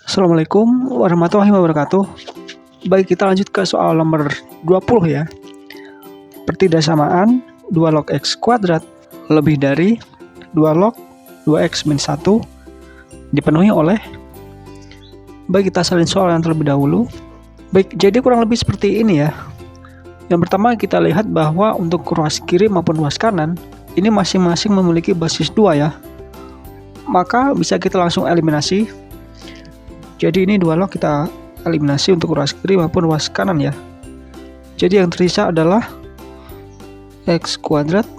Assalamualaikum warahmatullahi wabarakatuh. Baik, kita lanjut ke soal nomor 20 ya. Pertidaksamaan 2 log x kuadrat lebih dari 2 log 2x min 1 dipenuhi oleh. Baik, kita salin soal yang terlebih dahulu. Baik, jadi kurang lebih seperti ini ya. Yang pertama kita lihat bahwa untuk ruas kiri maupun ruas kanan ini masing-masing memiliki basis 2 ya. Maka bisa kita langsung eliminasi. Jadi ini 2 log kita eliminasi untuk ruas kiri maupun ruas kanan ya. Jadi yang tersisa adalah x kuadrat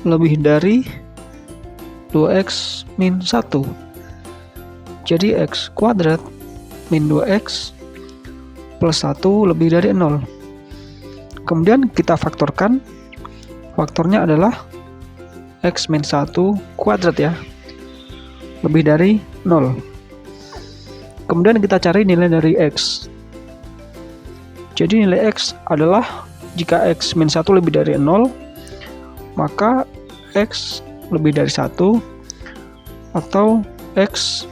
lebih dari 2x min 1. Jadi x kuadrat min 2x plus 1 lebih dari 0. Kemudian kita faktorkan. Faktornya adalah x min 1 kuadrat ya, lebih dari 0. Kemudian kita cari nilai dari x. Jadi nilai x adalah jika x min 1 lebih dari 0, maka x lebih dari 1 atau x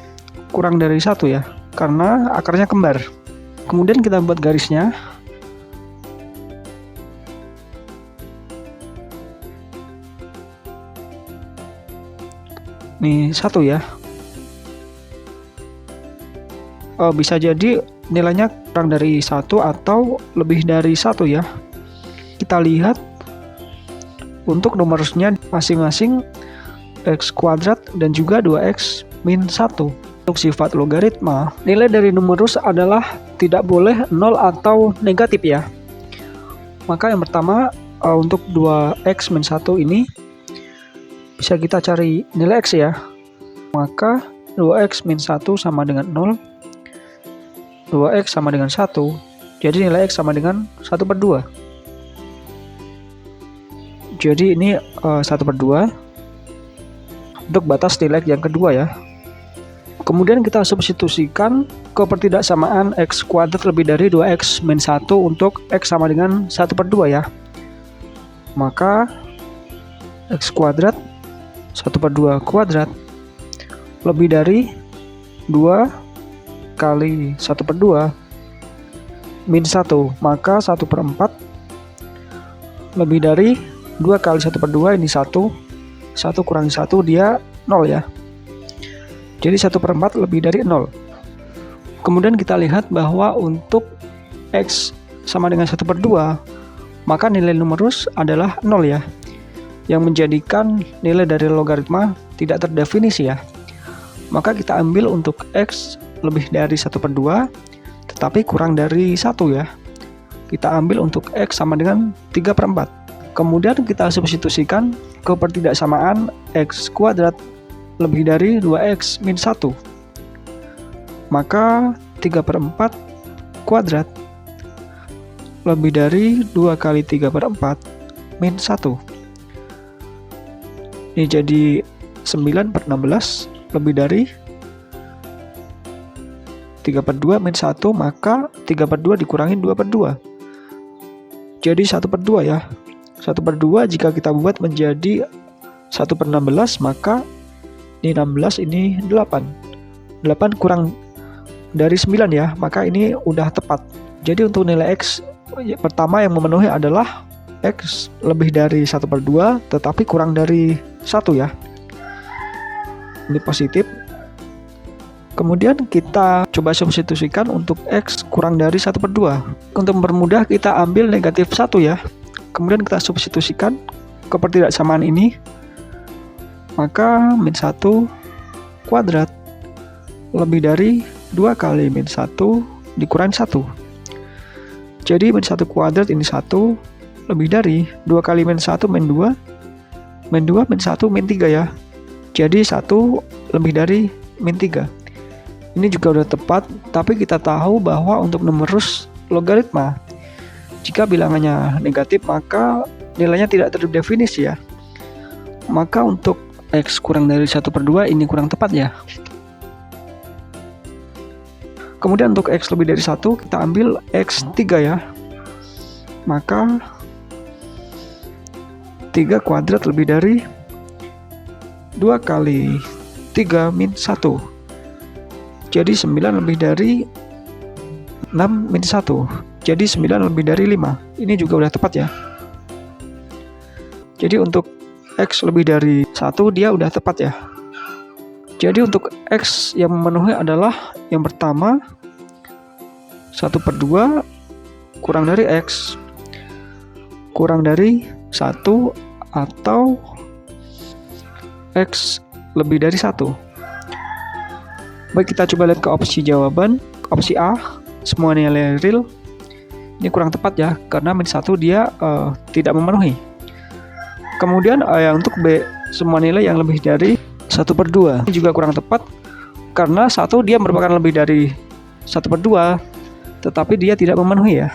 kurang dari 1 ya, karena akarnya kembar. Kemudian kita buat garisnya. Nih 1 ya. Bisa jadi nilainya kurang dari 1 atau lebih dari 1 ya. Kita lihat untuk numerusnya masing-masing x kuadrat dan juga 2x min 1. Untuk sifat logaritma, nilai dari numerus adalah tidak boleh 0 atau negatif ya. Maka yang pertama untuk 2x min 1 ini bisa kita cari nilai x ya. Maka 2x min 1 sama dengan 0, 2x sama dengan 1, jadi nilai x sama dengan 1/2. Jadi ini 1/2 untuk batas nilai yang kedua ya. Kemudian kita substitusikan ke pertidaksamaan x kuadrat lebih dari 2x min 1 untuk x sama dengan 1/2 ya. Maka x kuadrat 1/2 kuadrat lebih dari 2 kali 1/2 min 1, maka 1/4 lebih dari 2 kali 1/2 ini 1 kurangi 1 dia 0 ya. Jadi 1/4 lebih dari 0. Kemudian kita lihat bahwa untuk x sama dengan 1/2, maka nilai numerus adalah 0 ya, yang menjadikan nilai dari logaritma tidak terdefinisi ya. Maka kita ambil untuk x lebih dari 1/2 tetapi kurang dari 1 ya. Kita ambil untuk x sama dengan 3/4. Kemudian kita substitusikan ke pertidaksamaan x kuadrat lebih dari 2x min 1. Maka 3/4 kuadrat lebih dari 2 kali 3/4 min 1. Ini jadi 9/16 lebih dari 3/2 min 1, maka 3/2 dikurangi 2/2. Jadi 1/2 ya. 1/2 jika kita buat menjadi 1/16, maka ini 16, ini 8. 8 kurang dari 9 ya, maka ini udah tepat. Jadi untuk nilai x pertama yang memenuhi adalah x lebih dari 1/2 tetapi kurang dari 1 ya. Ini positif. Kemudian kita coba substitusikan untuk x kurang dari 1/2. Untuk mempermudah kita ambil negatif 1 ya. Kemudian kita substitusikan ke pertidaksamaan ini. Maka min 1 kuadrat lebih dari 2 kali min 1 dikurangi 1. Jadi min 1 kuadrat ini 1 lebih dari 2 kali min 1 min 2. Min 2 min 1 min 3 ya. Jadi 1 lebih dari min 3. Ini juga udah tepat, tapi kita tahu bahwa untuk numerus logaritma, jika bilangannya negatif maka nilainya tidak terdefinisi ya. Maka untuk x kurang dari 1/2 ini kurang tepat ya. Kemudian untuk x lebih dari 1 kita ambil x3 ya. Maka 3 kuadrat lebih dari 2 kali 3 min 1. Jadi 9 lebih dari 6 min 1. Jadi 9 lebih dari 5. Ini juga udah tepat ya. Jadi untuk X lebih dari 1 dia udah tepat ya. Jadi untuk X yang memenuhi adalah yang pertama 1/2 kurang dari X kurang dari 1 atau X lebih dari 1. Baik, kita coba lihat ke opsi jawaban. Opsi A, semua nilai real. Ini kurang tepat ya, karena min 1 dia tidak memenuhi. Kemudian untuk B, semua nilai yang lebih dari 1/2. Ini juga kurang tepat, karena 1 dia merupakan lebih dari 1/2, tetapi dia tidak memenuhi ya.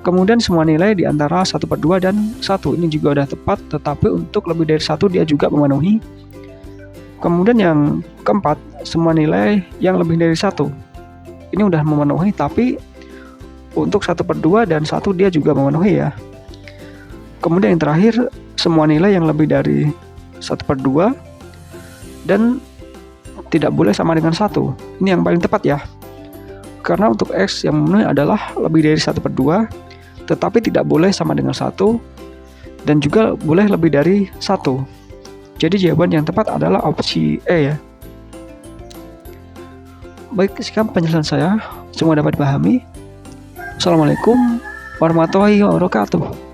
Kemudian semua nilai di antara 1/2 dan 1. Ini juga udah tepat, tetapi untuk lebih dari 1 dia juga memenuhi. Kemudian yang keempat, semua nilai yang lebih dari 1. Ini udah memenuhi, tapi untuk 1/2 dan 1 dia juga memenuhi ya. Kemudian yang terakhir, semua nilai yang lebih dari 1/2 dan tidak boleh sama dengan 1. Ini yang paling tepat ya. Karena untuk X yang memenuhi adalah lebih dari 1/2, tetapi tidak boleh sama dengan 1, dan juga boleh lebih dari 1. Jadi jawaban yang tepat adalah opsi E ya. Baik, sekian penjelasan saya. Semoga dapat dipahami. Assalamualaikum warahmatullahi wabarakatuh.